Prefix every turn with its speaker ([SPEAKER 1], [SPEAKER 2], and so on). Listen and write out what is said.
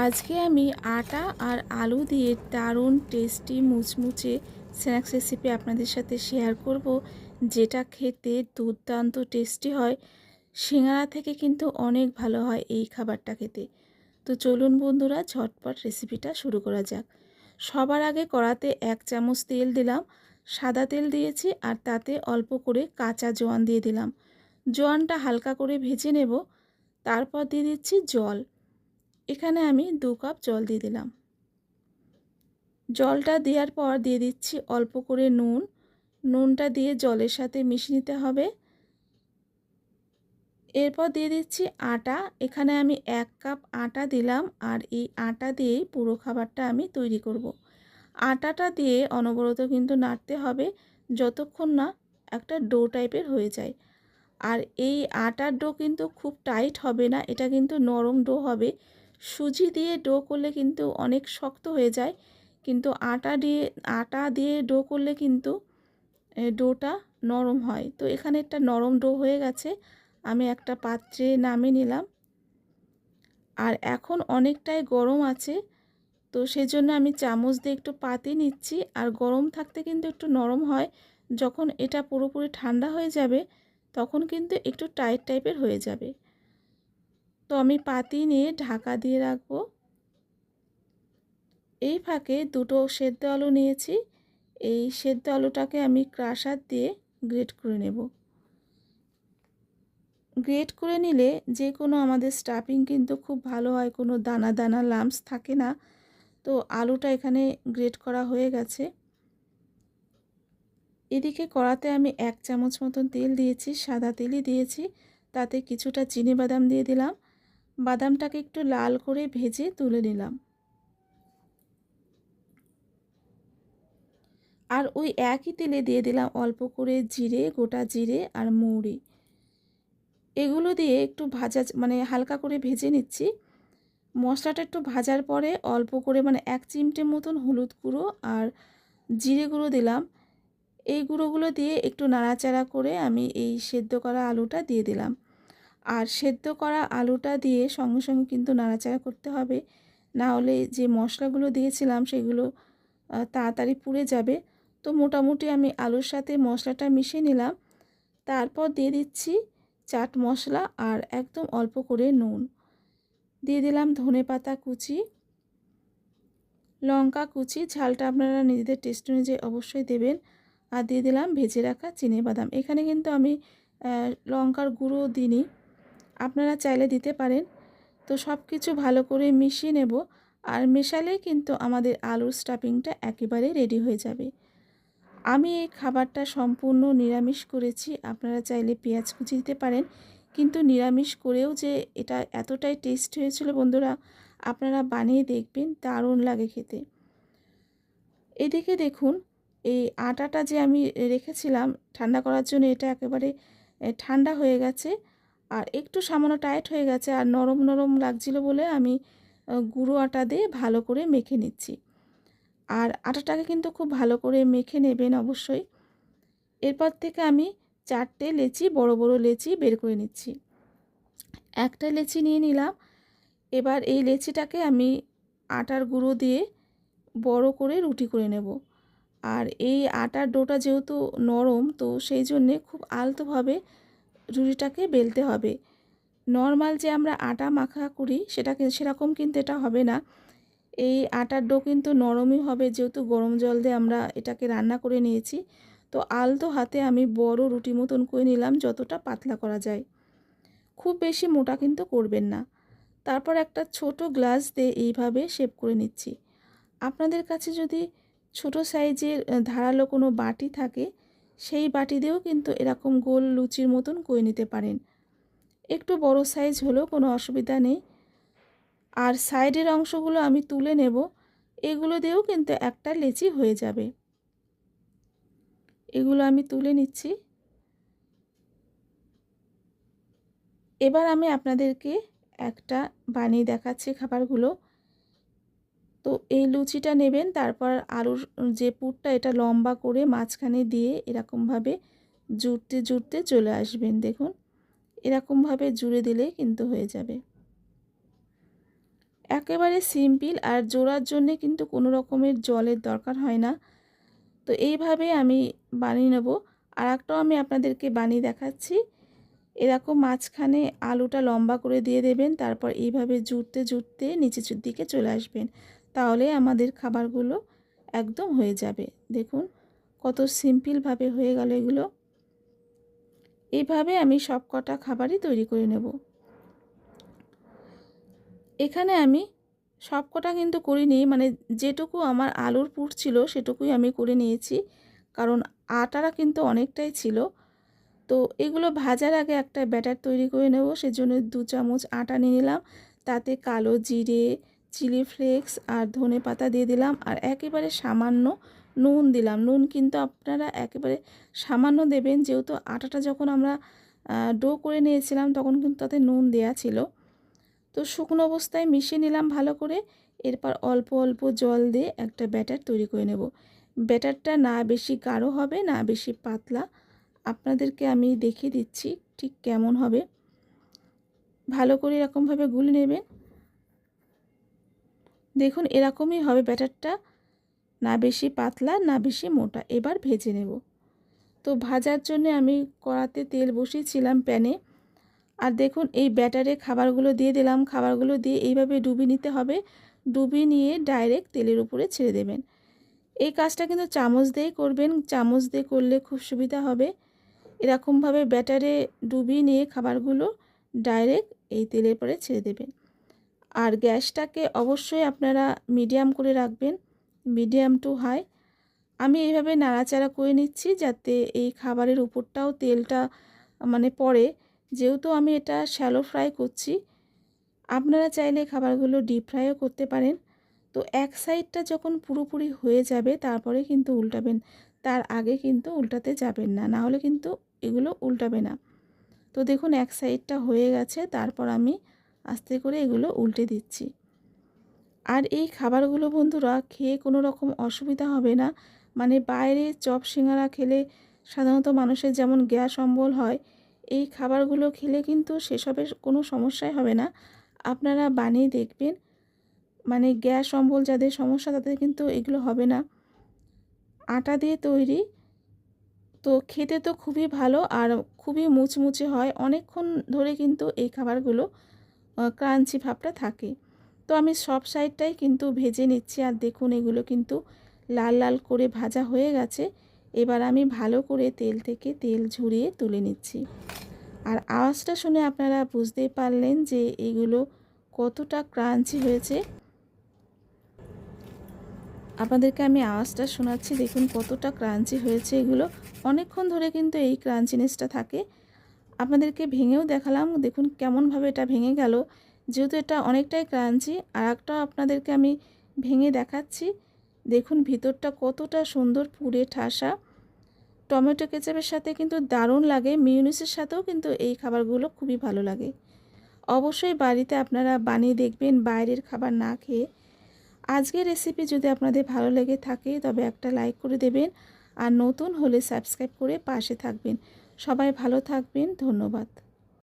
[SPEAKER 1] আজকে আমি আটা আর আলু দিয়ে দারুণ টেস্টি মুচমুচে স্ন্যাক্স রেসিপি আপনাদের সাথে শেয়ার করব, যেটা খেতে দুর্দান্ত টেস্টি হয়। সিঙ্গারা থেকে কিন্তু অনেক ভালো হয় এই খাবারটা খেতে। তো চলুন বন্ধুরা, ঝটপট রেসিপিটা শুরু করা যাক। সবার আগে কড়াতে 1 চামচ তেল দিলাম। সাদা তেল দিয়েছি আর তাতে অল্প করে কাঁচা জোয়ান দিয়ে দিলাম। জোয়ানটা হালকা করে ভেজে নেব। তারপর দিয়ে দিচ্ছি জল। এখানে আমি 2 কাপ জল দিয়ে দিলাম। জলটা দেওয়ার পর দিয়ে দিচ্ছি অল্প করে নুন। নুনটা দিয়ে জলের সাথে মিশিয়ে নিতে হবে। এরপর দিয়ে দিচ্ছি আটা। এখানে আমি 1 কাপ আটা দিলাম আর এই আটা দিয়েই পুরো খাবারটা আমি তৈরি করব। আটাটা দিয়ে অনবরত কিন্তু নাড়তে হবে যতক্ষণ না একটা ডো টাইপের হয়ে যায়। আর এই আটার ডো কিন্তু খুব টাইট হবে না, এটা কিন্তু নরম ডো হবে। সুজি দিয়ে ডো করলে কিন্তু অনেক শক্ত হয়ে যায়, কিন্তু আটা দিয়ে ডো করলে কিন্তু ডোটা নরম হয়। তো এখানে একটা নরম ডো হয়ে গেছে, আমি একটা পাত্রে নামিয়ে নিলাম। আর এখন অনেকটাই গরম আছে, তো সেজন্য আমি চামচ দিয়ে একটু পাতিয়ে নিচ্ছি। আর গরম থাকতে কিন্তু একটু নরম হয়, যখন এটা পুরোপুরি ঠান্ডা হয়ে যাবে তখন কিন্তু একটু টাইট টাইপের হয়ে যাবে। তো আমি পাতিয়ে নিয়ে ঢাকা দিয়ে রাখবো। এই ফাঁকে দুটো সেদ্ধ আলু নিয়েছি। এই সেদ্ধ আলুটাকে আমি ক্রাশার দিয়ে গ্রেট করে নেব। গ্রেট করে নিলে যে কোনো আমাদের স্টাফিং কিন্তু খুব ভালো হয়, কোনো দানা দানা লাম্পস থাকে না। তো আলুটা এখানে গ্রেট করা হয়ে গেছে। এদিকে কড়াতে আমি 1 চামচ মতন তেল দিয়েছি, সাদা তেলই দিয়েছি। তাতে কিছুটা বাদাম দিয়ে দিলাম। বাদামটাকে একটু লাল করে ভেজে তুলে নিলাম। আর ওই একই তেলে দিয়ে দিলাম অল্প করে জিরে, গোটা জিরে আর মৌরি। এগুলো দিয়ে একটু হালকা করে ভেজে নিচ্ছি। মশলাটা একটু ভাজার পরে অল্প করে 1 চিমটে মতন হলুদ গুঁড়ো আর জিরে গুঁড়ো দিলাম। এই গুঁড়োগুলো দিয়ে একটু নাড়াচাড়া করে আমি এই সেদ্ধ করা আলুটা দিয়ে দিলাম। আর সেদ্ধ করা আলুটা দিয়ে সঙ্গে সঙ্গে কিন্তু নাড়াচাড়া করতে হবে, না হলে যে মশলাগুলো দিয়েছিলাম সেগুলো তাড়াতাড়ি পুড়ে যাবে। তো মোটামুটি আমি আলুর সাথে মশলাটা মিশিয়ে নিলাম। তারপর দিয়ে দিচ্ছি চাট মশলা আর একদম অল্প করে নুন। দিয়ে দিলাম ধনেপাতা কুচি, লঙ্কা কুচি, ঝালটা আপনারা নিজেদের টেস্ট অনুযায়ী অবশ্যই দেবেন। আর দিয়ে দিলাম ভেজে রাখা বাদাম। এখানে কিন্তু আমি লঙ্কার গুঁড়ো দিইনি, আপনারা চাইলে দিতে পারেন। তো সব কিছু ভালো করে মিশিয়ে নেব। আর মেশালেই কিন্তু আমাদের আলুর স্টাফিংটা একেবারে রেডি হয়ে যাবে। আমি এই খাবারটা সম্পূর্ণ নিরামিষ করেছি, আপনারা চাইলে পেঁয়াজ কুচি দিতে পারেন, কিন্তু নিরামিষ করেও যে এটা এতটাই টেস্ট হয়েছিল বন্ধুরা, আপনারা বানিয়ে দেখবেন, দারুণ লাগে খেতে। এদিকে দেখুন, এই আটাটা যে আমি রেখেছিলাম ঠান্ডা করার জন্য, এটা একেবারে ঠান্ডা হয়ে গেছে আর একটু সামান্য টাইট হয়ে গেছে। আর নরম নরম লাগছিল বলে আমি গুঁড়ো আটা দিয়ে ভালো করে মেখে নিচ্ছি। আর আটাটাকে কিন্তু খুব ভালো করে মেখে নেবেন অবশ্যই। এরপর থেকে আমি 4টে লেচি, বড় বড় লেচি বের করে নিচ্ছি। একটা লেচি নিয়ে নিলাম। এবার এই লেচিটাকে আমি আটার গুঁড়ো দিয়ে বড় করে রুটি করে নেব। আর এই আটার ডোটা যেহেতু নরম, তো সেই জন্যে খুব আলতোভাবে রুটিটাকে বেলতে হবে। নর্মাল যে আমরা আটা মাখা করি সেরকম কিন্তু এটা হবে না। এই আটার ডো কিন্তু নরমই হবে, যেহেতু গরম জল দিয়ে আমরা এটাকে রান্না করে নিয়েছি। তো আলতো হাতে আমি বড় রুটি মতন করে নিলাম, যতটা পাতলা করা যায়। খুব বেশি মোটা কিন্তু করবেন না। তারপর একটা ছোট গ্লাস দিয়ে এইভাবে শেপ করে নিচ্ছি। আপনাদের কাছে যদি ছোট সাইজের ধারালো কোনো বাটি থাকে, সেই বাটি দিয়েও কিন্তু এরকম গোল লুচির মতন করে নিতে পারেন। একটু বড় সাইজ হলেও কোনো অসুবিধা নেই। আর সাইডের অংশগুলো আমি তুলে নেব। এগুলো দিয়েও কিন্তু একটা লেচি হয়ে যাবে। এগুলো আমি তুলে নিচ্ছি। এবার আমি আপনাদেরকে একটা বানিয়ে দেখাচ্ছি খাবারগুলো। তো এই লুচিটা নেবেন, তারপর আলুর যে পুরটা এটা লম্বা করে মাঝখানে দিয়ে এরকমভাবে জুড়তে জুড়তে চলে আসবেন। দেখুন, এরকমভাবে জুড়ে দিলেই কিন্তু হয়ে যাবে। একেবারে সিম্পল, আর জোড়ার জন্যে কিন্তু কোনো রকমের জলের দরকার হয় না। তো এইভাবে আমি বানিয়ে নেব। আর একটাও আমি আপনাদেরকে বানিয়ে দেখাচ্ছি। এরকম মাঝখানে আলুটা লম্বা করে দিয়ে দেবেন, তারপর এইভাবে জুড়তে জুড়তে নিচের দিকে চলে আসবেন, তাহলে আমাদের খাবারগুলো একদম হয়ে যাবে। দেখুন কত সিম্পলভাবে হয়ে গেল এগুলো। এইভাবে আমি সব কটা খাবারই তৈরি করে নেব। এখানে আমি সব কটা কিন্তু করিনি, মানে যেটুকু আমার আলুর পুর ছিল সেটুকুই আমি করে নিয়েছি, কারণ আটাটা কিন্তু অনেকটাই ছিল। তো এগুলো ভাজার আগে একটা ব্যাটার তৈরি করে নেব, সেজন্য 2 চামচ আটা নিয়ে নিলাম, তাতে কালো জিরে, চিলি ফ্লেক্স আর ধনে পাতা দিয়ে দিলাম, আর একেবারে সামান্য নুন দিলাম। নুন কিন্তু আপনারা একেবারে সামান্য দেবেন, যেহেতু আটাটা যখন আমরা ডো করে নিয়েছিলাম তখন কিন্তু তাতে নুন দেয়া ছিল। তো শুকনো অবস্থায় মিশিয়ে নিলাম ভালো করে। এরপর অল্প অল্প জল দিয়ে একটা ব্যাটার তৈরি করে নেব। ব্যাটারটা না বেশি গাঢ় হবে না বেশি পাতলা, আপনাদেরকে আমি দেখিয়ে দিচ্ছি ঠিক কেমন হবে। ভালো করে এরকমভাবে গুলে নেবেন। দেখুন এরকমই হবে ব্যাটারটা, না বেশি পাতলা না বেশি মোটা। এবার ভেজে নেব। তো ভাজার জন্য আমি কড়াতে তেল বসিয়েছিলাম প্যানে, আর দেখুন এই ব্যাটারে খাবারগুলো দিয়ে দিলাম। খাবারগুলো দিয়ে এইভাবে ডুবিয়ে নিতে হবে। ডুবিয়ে নিয়ে ডাইরেক্ট তেলের উপরে ছেড়ে দেবেন। এই কাজটা কিন্তু চামচ দিয়েই করবেন, চামচ দিয়ে করলে খুব সুবিধা হবে। এরকমভাবে ব্যাটারে ডুবিয়ে নিয়ে খাবারগুলো ডাইরেক্ট এই তেলের পরে ছেড়ে দেবেন। আর গ্যাসটাকে অবশ্যই আপনারা মিডিয়াম করে রাখবেন, মিডিয়াম টু হাই। আমি এইভাবে নাড়াচাড়া করে নিচ্ছি যাতে এই খাবারের উপরটাও তেলটা মানে পড়ে, যেহেতু আমি এটা শ্যালো ফ্রাই করছি। আপনারা চাইলে খাবারগুলো ডিপ ফ্রাইও করতে পারেন। তো এক সাইডটা যখন পুরোপুরি হয়ে যাবে তারপরে কিন্তু উল্টাবেন, তার আগে কিন্তু উল্টাতে যাবেন না, না হলে কিন্তু এগুলো উল্টাবে না। তো দেখুন এক সাইডটা হয়ে গেছে, তারপর আমি আস্তে করে এগুলো উল্টে দিচ্ছি। আর এই খাবারগুলো বন্ধুরা খেয়ে কোনো রকম অসুবিধা হবে না। মানে বাইরে চপ সিঙ্গারা খেলে সাধারণত মানুষের যেমন গ্যাস অম্বল হয়, এই খাবারগুলো খেলে কিন্তু সেসবের কোনো সমস্যাই হবে না। আপনারা বানিয়ে দেখবেন, মানে গ্যাস অম্বল যাদের সমস্যা তাদের কিন্তু এগুলো হবে না। আটা দিয়ে তৈরি, তো খেতে তো খুবই ভালো আর খুবই মুচমুচে হয়। অনেকক্ষণ ধরে কিন্তু এই খাবারগুলো ক্রাঞ্চি ভাবটা থাকে। তো আমি সব সাইডটাই কিন্তু ভেজে নিচ্ছি, আর দেখুন এগুলো কিন্তু লাল লাল করে ভাজা হয়ে গেছে। এবার আমি ভালো করে তেল থেকে তেল ঝরিয়ে তুলে নিচ্ছি। আর আওয়াজটা শুনে আপনারা বুঝতেই পারলেন যে এগুলো কতটা ক্রাঞ্চি হয়েছে। আপনাদেরকে আমি আওয়াজটা শোনাচ্ছি, দেখুন কতটা ক্রাঞ্চি হয়েছে। এগুলো অনেকক্ষণ ধরে কিন্তু এই ক্রাঞ্চিনেসটা থাকে। আপনাদেরকে ভেঙেও দেখালাম, দেখুন কেমনভাবে এটা ভেঙে গেল, যেহেতু এটা অনেকটাই ক্রাঞ্চি। আর একটাও আপনাদেরকে আমি ভেঙে দেখাচ্ছি, দেখুন ভিতরটা কতটা সুন্দর পুড়ে ঠাসা। টমেটো কেচাপের সাথে কিন্তু দারুণ লাগে, মিউনিসের সাথেও কিন্তু এই খাবারগুলো খুবই ভালো লাগে। অবশ্যই বাড়িতে আপনারা বানিয়ে দেখবেন বাইরের খাবার না খেয়ে। আজকের রেসিপি যদি আপনাদের ভালো লেগে থাকে তবে একটা লাইক করে দেবেন, আর নতুন হলে সাবস্ক্রাইব করে পাশে থাকবেন। সবাই ভালো থাকবেন, ধন্যবাদ।